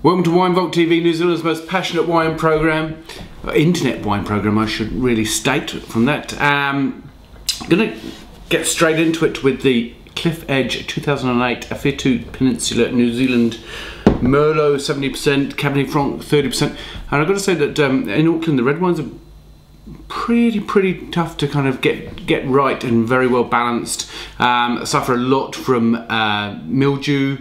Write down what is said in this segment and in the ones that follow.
Welcome to Wine Vault TV, New Zealand's most passionate wine program, internet wine program, I should really state from that. I'm gonna get straight into it with the Cliff Edge 2008 Awhitu Peninsula New Zealand Merlot 70%, Cabernet Franc 30%, and I've got to say that in Auckland the red wines are pretty tough to kind of get right and very well balanced. Suffer a lot from mildew.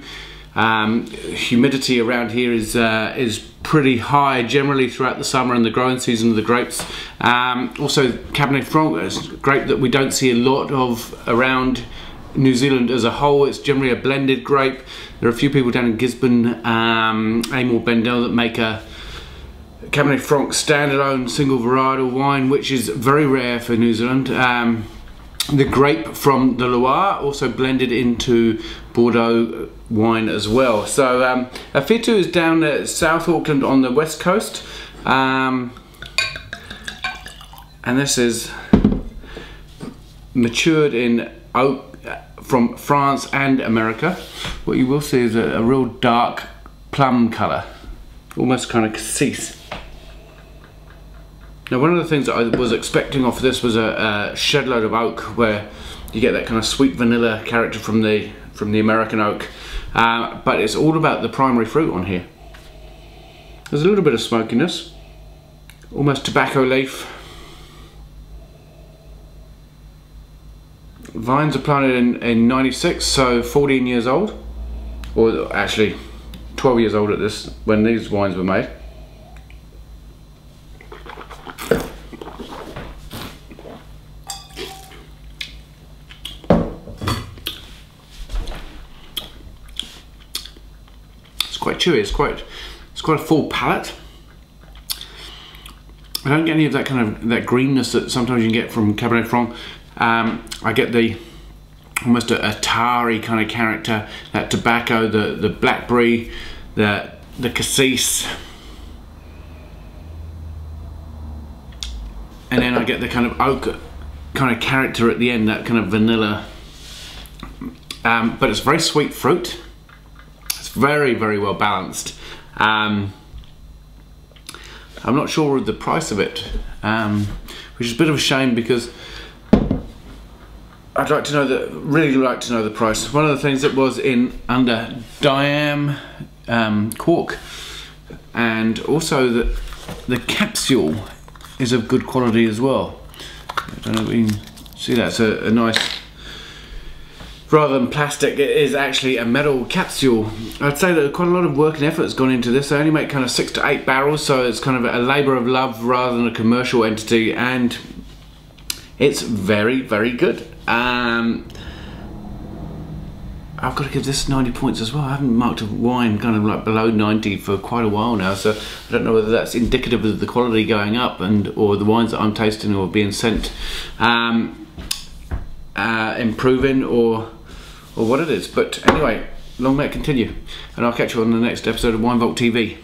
Humidity around here is pretty high generally throughout the summer and the growing season of the grapes. Also Cabernet Franc is a grape that we don't see a lot of around New Zealand as a whole. It's generally a blended grape. There are a few people down in Gisborne, Amor Bendel, that make a Cabernet Franc standalone single varietal wine, which is very rare for New Zealand. The grape from the Loire also blended into Bordeaux wine as well. So Awhitu is down at South Auckland on the west coast, and this is matured in oak from France and America. What you will see is a real dark plum colour, almost kind of cassis. Now, one of the things that I was expecting off this was a shed load of oak, where you get that kind of sweet vanilla character from the American oak, but it's all about the primary fruit on here. There's a little bit of smokiness, almost tobacco leaf. Vines are planted in 96, so 14 years old, or actually 12 years old at this when these wines were made. Quite chewy. It's quite a full palate. I don't get any of that kind of that greenness that sometimes you can get from Cabernet Franc. I get almost a tarry kind of character, that tobacco, the blackberry, the cassis, and then I get the kind of oak kind of character at the end, that kind of vanilla. But it's very sweet fruit. Very well balanced. I'm not sure of the price of it, which is a bit of a shame, because I'd like to know really like to know the price. One of the things that was in under Diam cork, and also that the capsule is of good quality as well. I don't know if you can see that. It's a nice, rather than plastic, it is actually a metal capsule. I'd say that quite a lot of work and effort has gone into this. They only make kind of 6 to 8 barrels, so it's kind of a labour of love rather than a commercial entity, and it's very good. I've got to give this 90 points as well. I haven't marked a wine kind of like below 90 for quite a while now, so I don't know whether that's indicative of the quality going up or the wines that I'm tasting or being sent improving, or what it is. But anyway, long may it continue, and I'll catch you on the next episode of Wine Vault TV.